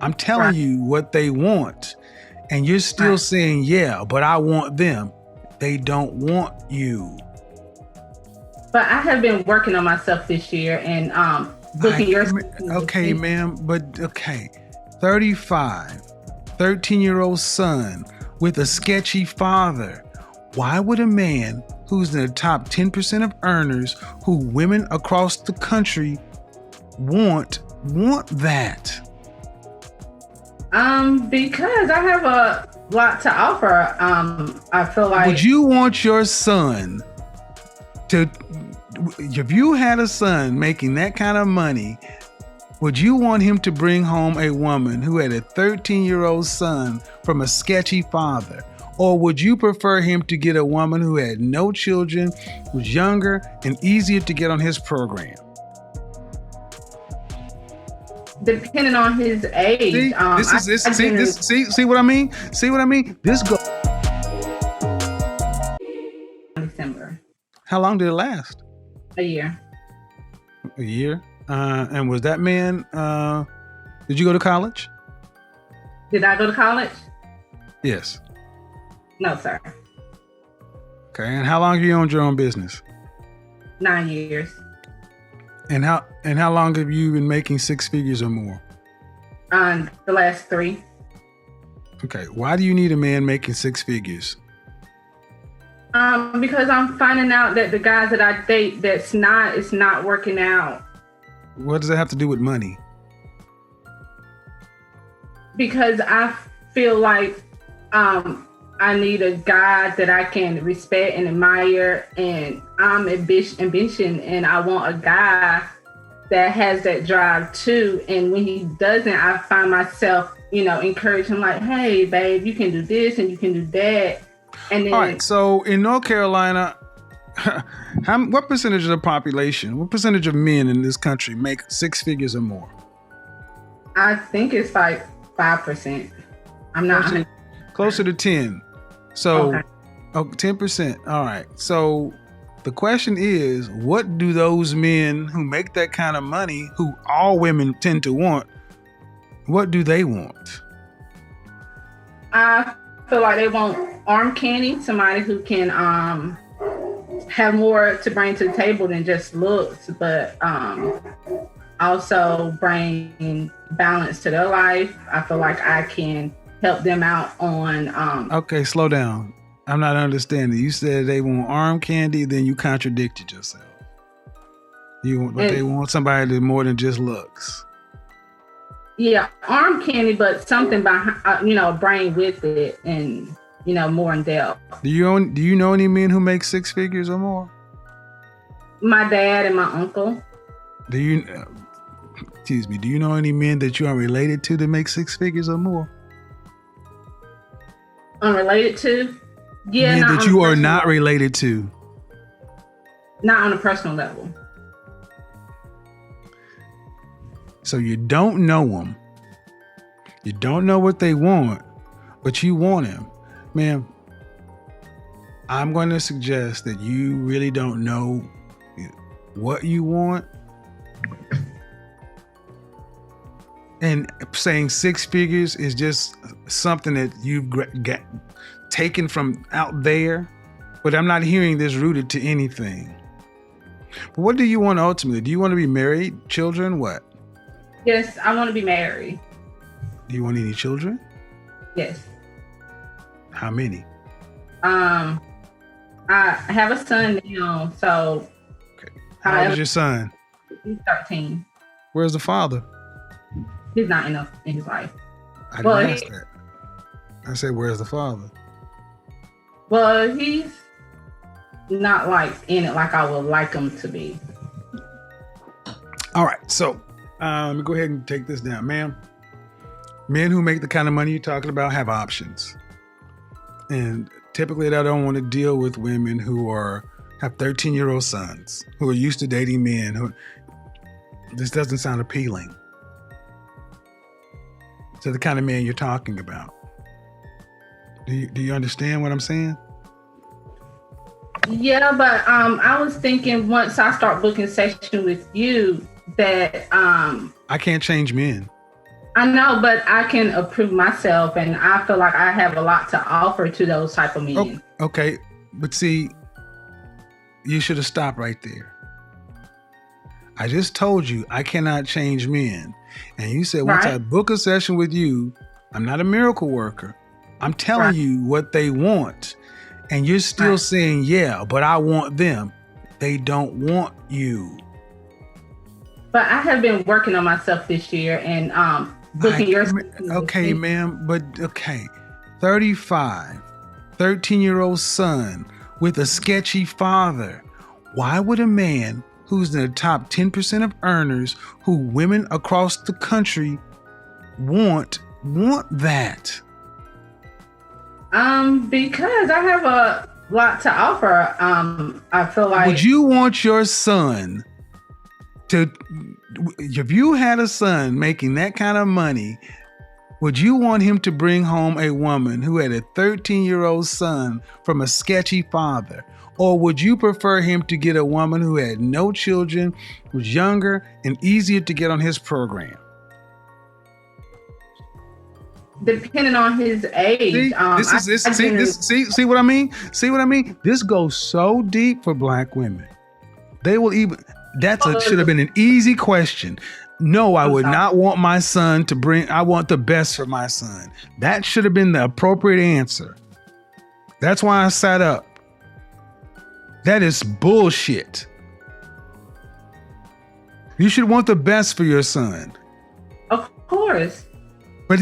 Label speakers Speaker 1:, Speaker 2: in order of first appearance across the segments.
Speaker 1: I'm telling you what they want. And you're still saying, yeah, but I want them. They don't want you.
Speaker 2: But I have been working on myself this year and booking your...
Speaker 1: Okay, ma'am, but okay. 35, 13-year-old son with a sketchy father. Why would a man who's in the top 10% of earners, who women across the country want that?
Speaker 2: Because I have a lot to offer. I feel like...
Speaker 1: Would you want your son to... If you had a son making that kind of money, would you want him to bring home a woman who had a 13-year-old son from a sketchy father? Or would you prefer him to get a woman who had no children, was younger, and easier to get on his program?
Speaker 2: Depending on his age.
Speaker 1: See what I mean? See what I mean? This go
Speaker 2: December.
Speaker 1: How long did it last?
Speaker 2: A year.
Speaker 1: A year? And was that man, did you go to college?
Speaker 2: Did I go to college?
Speaker 1: Yes.
Speaker 2: No, sir.
Speaker 1: Okay, and how long have you owned your own business?
Speaker 2: 9 years.
Speaker 1: And how long have you been making six figures or more?
Speaker 2: The last 3.
Speaker 1: Okay, why do you need a man making six figures?
Speaker 2: Because I'm finding out that the guys that I date, it's not working out.
Speaker 1: What does that have to do with money?
Speaker 2: Because I feel like I need a guy that I can respect and admire, and I'm ambition, and I want a guy that has that drive too. And when he doesn't, I find myself, encouraging him, like, hey, babe, you can do this and you can do that. And then,
Speaker 1: all right, so in North Carolina, what percentage of the population, what percentage of men in this country make six figures or more?
Speaker 2: I think it's like 5%. I'm not
Speaker 1: closer to 10. So,
Speaker 2: okay.
Speaker 1: 10%. All right. So the question is, what do those men who make that kind of money, who all women tend to want, what do they want?
Speaker 2: I feel like they want arm candy, somebody who can have more to bring to the table than just looks, but also bring balance to their life. I feel like I can help them out on...
Speaker 1: Okay, slow down. I'm not understanding. You said they want arm candy, then you contradicted yourself. They want somebody that more than just looks.
Speaker 2: Yeah, arm candy, but something behind, brain with it, and more in depth.
Speaker 1: Do you know any men who make six figures or more?
Speaker 2: My dad and my uncle.
Speaker 1: Do you know any men that you are related to that make six figures or more?
Speaker 2: Unrelated to? Yeah,
Speaker 1: men that you are not related to.
Speaker 2: Not on a personal level.
Speaker 1: So you don't know them. You don't know what they want, but you want them. Ma'am, I'm going to suggest that you really don't know what you want. And saying six figures is just something that you've got taken from out there. But I'm not hearing this rooted to anything. But what do you want ultimately? Do you want to be married, children, what?
Speaker 2: Yes, I want to be married.
Speaker 1: Do you want any children?
Speaker 2: Yes.
Speaker 1: How many?
Speaker 2: I have a son now, so.
Speaker 1: Okay. How old is your son?
Speaker 2: He's 13.
Speaker 1: Where's the father?
Speaker 2: He's not in his life.
Speaker 1: I didn't ask that. I said, where's the father?
Speaker 2: Well, he's not like in it like I would like him to be.
Speaker 1: All right, so let me go ahead and take this down, ma'am. Men who make the kind of money you're talking about have options. And typically they don't want to deal with women who have 13-year-old sons, who are used to dating men. This doesn't sound appealing to the kind of man you're talking about. Do you understand what I'm saying?
Speaker 2: Yeah, but I was thinking once I start booking session with you that
Speaker 1: I can't change men.
Speaker 2: I know, but I can approve myself, and I feel like I have a lot to offer to those type of men.
Speaker 1: Okay, but see, you should have stopped right there. I just told you I cannot change men. And you said, once I book a session with you, I'm not a miracle worker. I'm telling you what they want. And you're still saying, yeah, but I want them. They don't want you.
Speaker 2: But I have been working on myself this year and booking your...
Speaker 1: Okay, ma'am, but okay. 35, 13-year-old son with a sketchy father. Why would a man who's in the top 10% of earners, who women across the country want that?
Speaker 2: Because I have a lot to offer. I feel like...
Speaker 1: Would you want your son to, if you had a son making that kind of money, would you want him to bring home a woman who had a 13-year-old son from a sketchy father? Or would you prefer him to get a woman who had no children, was younger, and easier to get on his program?
Speaker 2: Depending on his age.
Speaker 1: See what I mean? See what I mean? This goes so deep for Black women. They will even, should have been an easy question. No, I would not want my son to bring, I want the best for my son. That should have been the appropriate answer. That's why I sat up. That is bullshit. You should want the best for your son.
Speaker 2: Of course.
Speaker 1: But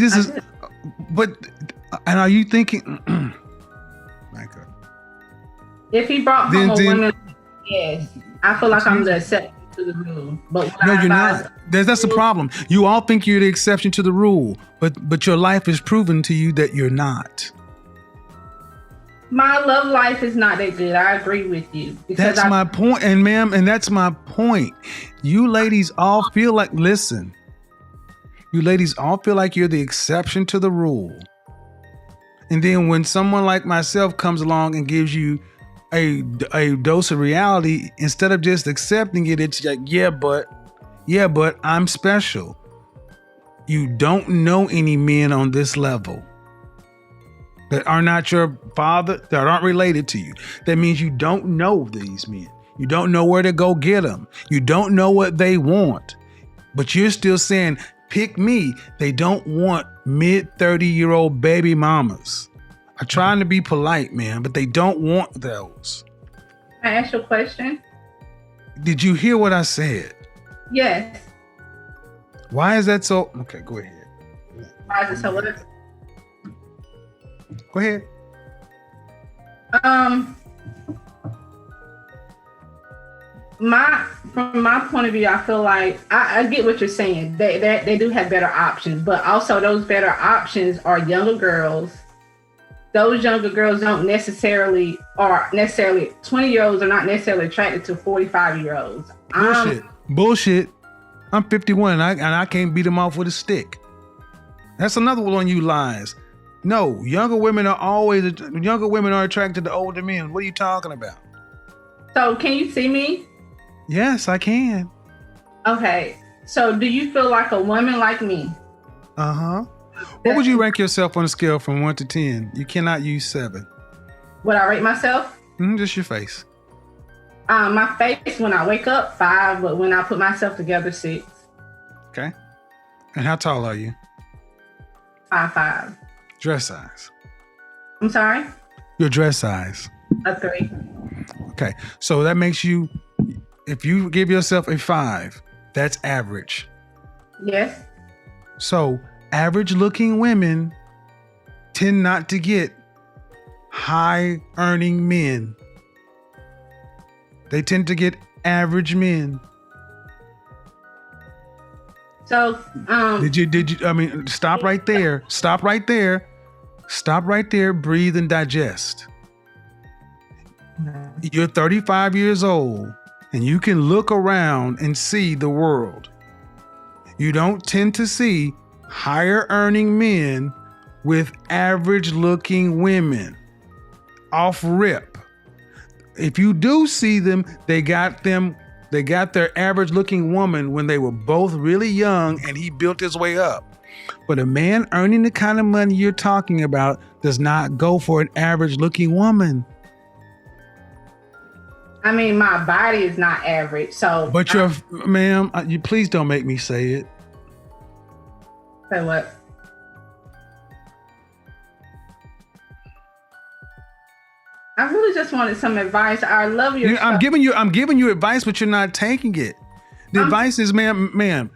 Speaker 1: and are you thinking,
Speaker 2: if he brought home a woman, yes, I feel like I'm the exception to the rule. But
Speaker 1: no, you're not. That's the problem. You all think you're the exception to the rule, but your life is proven to you that you're not.
Speaker 2: My love life is not that good. I agree with you.
Speaker 1: That's my point, and ma'am, and that's my point. You ladies all feel like, listen, you ladies all feel like you're the exception to the rule. And then when someone like myself comes along and gives you a dose of reality, instead of just accepting it, it's like, yeah, but I'm special. You don't know any men on this level that are not your father, that aren't related to you. That means you don't know these men. You don't know where to go get them. You don't know what they want. But you're still saying, pick me. They don't want mid-30-year-old baby mamas. I'm trying to be polite, man, but they don't want those.
Speaker 2: Can I ask you a question?
Speaker 1: Did you hear what I said?
Speaker 2: Yes.
Speaker 1: Why is that so? Okay, go ahead.
Speaker 2: Why is it so?
Speaker 1: Go ahead.
Speaker 2: From my point of view, I feel like I get what you're saying. They do have better options, but also those better options are younger girls. Those younger girls don't necessarily 20-year-olds are not necessarily attracted to 45-year-olds.
Speaker 1: Bullshit. I'm 51 and I can't beat them off with a stick. That's another one on you lies. No, younger women are attracted to older men. What are you talking about?
Speaker 2: So can you see me?
Speaker 1: Yes, I can.
Speaker 2: Okay. So do you feel like a woman like me?
Speaker 1: Uh-huh. What would you rank yourself on a scale from 1 to 10? You cannot use 7.
Speaker 2: Would I rate myself?
Speaker 1: Just your face.
Speaker 2: My face, when I wake up, 5, but when I put myself together, 6.
Speaker 1: Okay. And how tall are you?
Speaker 2: 5'5".
Speaker 1: Dress size?
Speaker 2: I'm sorry?
Speaker 1: Your dress size?
Speaker 2: A 3.
Speaker 1: Okay. So that makes you, if you give yourself a 5, that's average.
Speaker 2: Yes.
Speaker 1: So average looking women tend not to get high earning men. They tend to get average men.
Speaker 2: So,
Speaker 1: did you, I mean, stop right there. Stop right there. Stop right there. Breathe and digest. You're 35 years old and you can look around and see the world. You don't tend to see higher earning men with average looking women off rip. If you do see them, they got their average looking woman when they were both really young and he built his way up. But a man earning the kind of money you're talking about does not go for an average looking woman.
Speaker 2: I mean, my body is not average, so.
Speaker 1: But ma'am, you please don't make me say it.
Speaker 2: Say what? I really just wanted some advice. I love your.
Speaker 1: I'm giving you advice, but you're not taking it. The advice is, ma'am,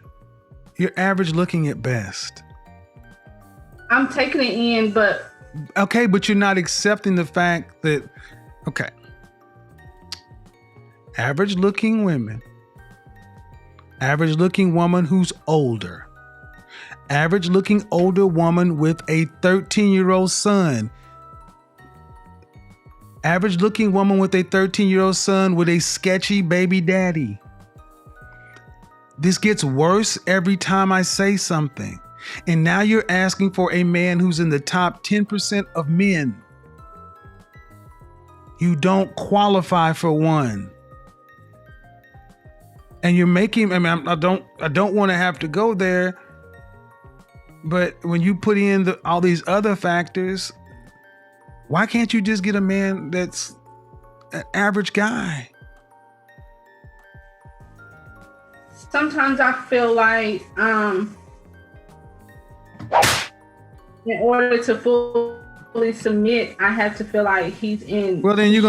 Speaker 1: you're average looking at best.
Speaker 2: I'm taking it in, but.
Speaker 1: Okay, but you're not accepting the fact that, okay. Average looking women, average looking woman who's older, average looking older woman with a 13-year-old son, average looking woman with a 13-year-old son with a sketchy baby daddy. This gets worse every time I say something. And now you're asking for a man who's in the top 10% of men. You don't qualify for one. And you're making, I mean, I don't want to have to go there, but when you put in all these other factors, why can't you just get a man that's an average guy?
Speaker 2: Sometimes I feel like, in order to fully submit, I have to feel like he's in.
Speaker 1: Well, then you're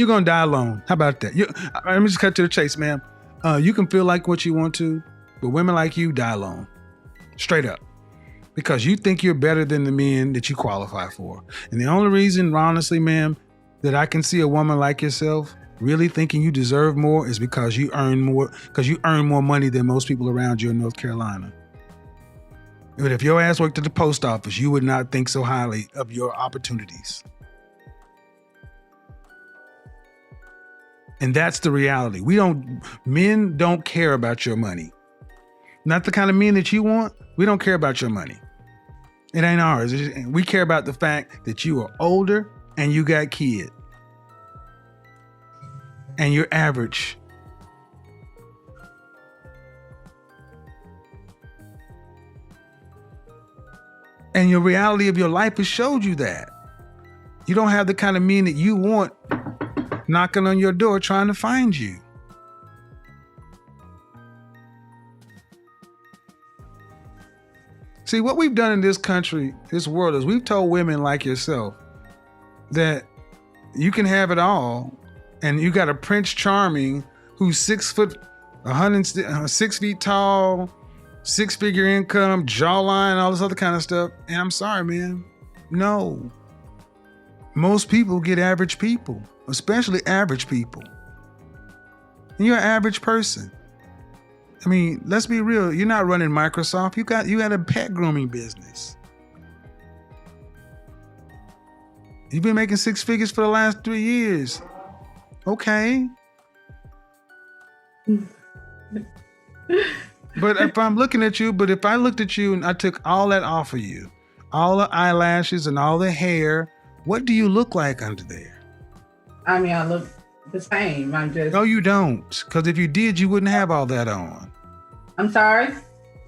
Speaker 1: gonna die alone. How about that? Let me just cut to the chase, ma'am. You can feel like what you want to, but women like you die alone. Straight up. Because you think you're better than the men that you qualify for. And the only reason, honestly, ma'am, that I can see a woman like yourself really thinking you deserve more is because you earn more money than most people around you in North Carolina. But if your ass worked at the post office, you would not think so highly of your opportunities. And that's the reality. Men don't care about your money. Not the kind of men that you want. We don't care about your money. It ain't ours. We care about the fact that you are older and you got kids. And you're average. And your reality of your life has showed you that. You don't have the kind of men that you want knocking on your door trying to find you. See, what we've done in this country, this world, is we've told women like yourself that you can have it all, and you got a Prince Charming who's 6 feet tall, 6-figure income, jawline, all this other kind of stuff. And I'm sorry, man. No. Most people get average people, especially average people. And you're an average person. I mean, let's be real. You're not running Microsoft. You got a pet grooming business. You've been making 6 figures for the last 3 years. Okay. But if I looked at you and I took all that off of you, all the eyelashes and all the hair, what do you look like under there?
Speaker 2: I mean, I look the same.
Speaker 1: No, you don't. Because if you did, you wouldn't have all that on.
Speaker 2: I'm sorry?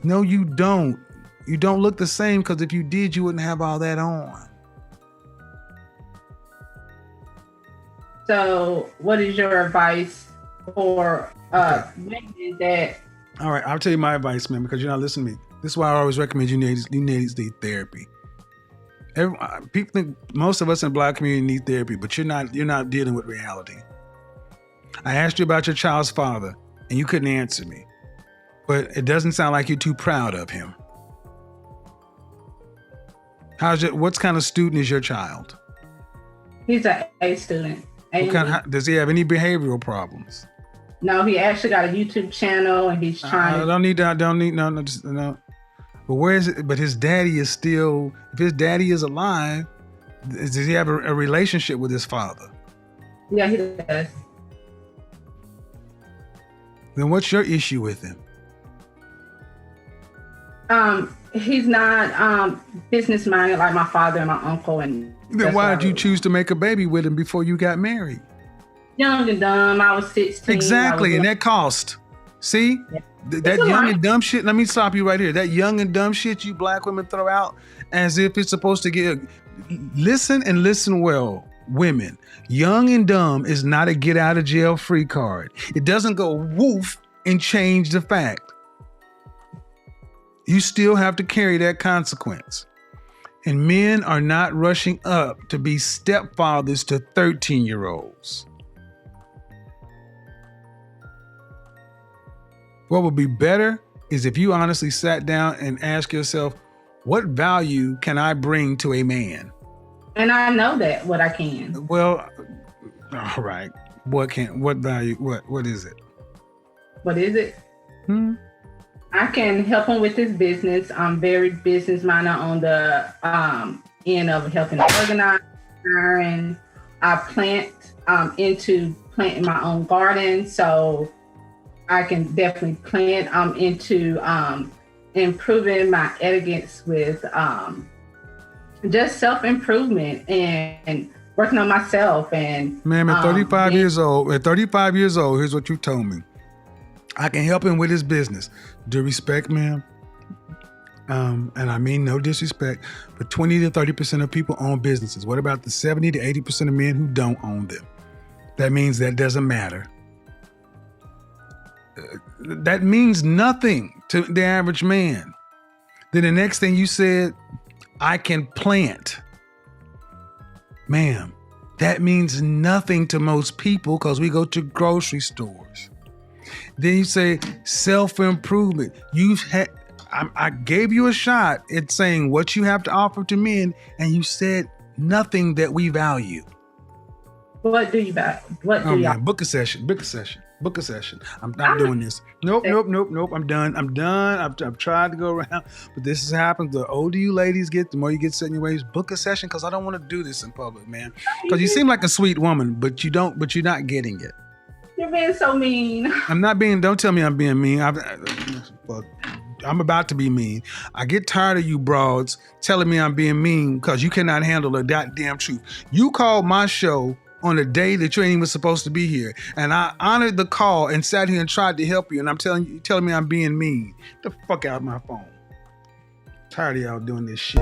Speaker 1: No, you don't. You don't look the same because if you did, you wouldn't have all that on.
Speaker 2: So what is your advice for women that...
Speaker 1: All right, I'll tell you my advice, man, because you're not listening to me. This is why I always recommend you need therapy. People think most of us in the Black community need therapy, but you're not dealing with reality. I asked you about your child's father, and you couldn't answer me. But it doesn't sound like you're too proud of him. What kind of student is your child?
Speaker 2: He's an A student.
Speaker 1: Does he have any behavioral problems?
Speaker 2: No, he actually got a YouTube channel, and he's trying.
Speaker 1: I don't need no. But where is it? But his daddy is still. If his daddy is alive, does he have a relationship with his father?
Speaker 2: Yeah, he does.
Speaker 1: Then what's your issue with him?
Speaker 2: He's not business minded like my father and my uncle. And
Speaker 1: then why did you choose to make a baby with him before you got married?
Speaker 2: Young and dumb. I was 16.
Speaker 1: Exactly, and that cost. See?
Speaker 2: Yeah.
Speaker 1: That young and dumb shit, let me stop you right here. That young and dumb shit you black women throw out as if it's supposed to get, listen and listen well, women. Young and dumb is not a get out of jail free card. It doesn't go woof and change the fact. You still have to carry that consequence. And men are not rushing up to be stepfathers to 13-year-olds. What would be better is if you honestly sat down and asked yourself, what value can I bring to a man?
Speaker 2: And I know that what I can.
Speaker 1: Well, all right. What value? What is it?
Speaker 2: What is it? I can help him with his business. I'm very business minded on the end of helping organize. And I plant into planting my own garden, so I can definitely plant into improving my etiquettes with just self-improvement and working on myself. And
Speaker 1: ma'am, at 35 years old, here's what you told me. I can help him with his business. Due respect, ma'am. And I mean no disrespect, but 20 to 30% of people own businesses. What about the 70 to 80% of men who don't own them? That means that doesn't matter. That means nothing to the average man. Then the next thing you said, I can plant. Ma'am, that means nothing to most people because we go to grocery stores. Then you say self-improvement. I gave you a shot at saying what you have to offer to men, and you said nothing that we value.
Speaker 2: What do you value? What do you?
Speaker 1: Book a session. I'm not doing this. Nope. I'm done. I've tried to go around, but this has happened. The older you ladies get, the more you get set in your ways. Book a session because I don't want to do this in public, man. Because you seem like a sweet woman, but you're not getting it.
Speaker 2: You're being so mean.
Speaker 1: I'm not being. Don't tell me I'm being mean. I'm about to be mean. I get tired of you broads telling me I'm being mean because you cannot handle the goddamn truth. You called my show on a day that you ain't even supposed to be here, and I honored the call and sat here and tried to help you, and you telling me I'm being mean. Get the fuck out of my phone. Tired of y'all doing this shit.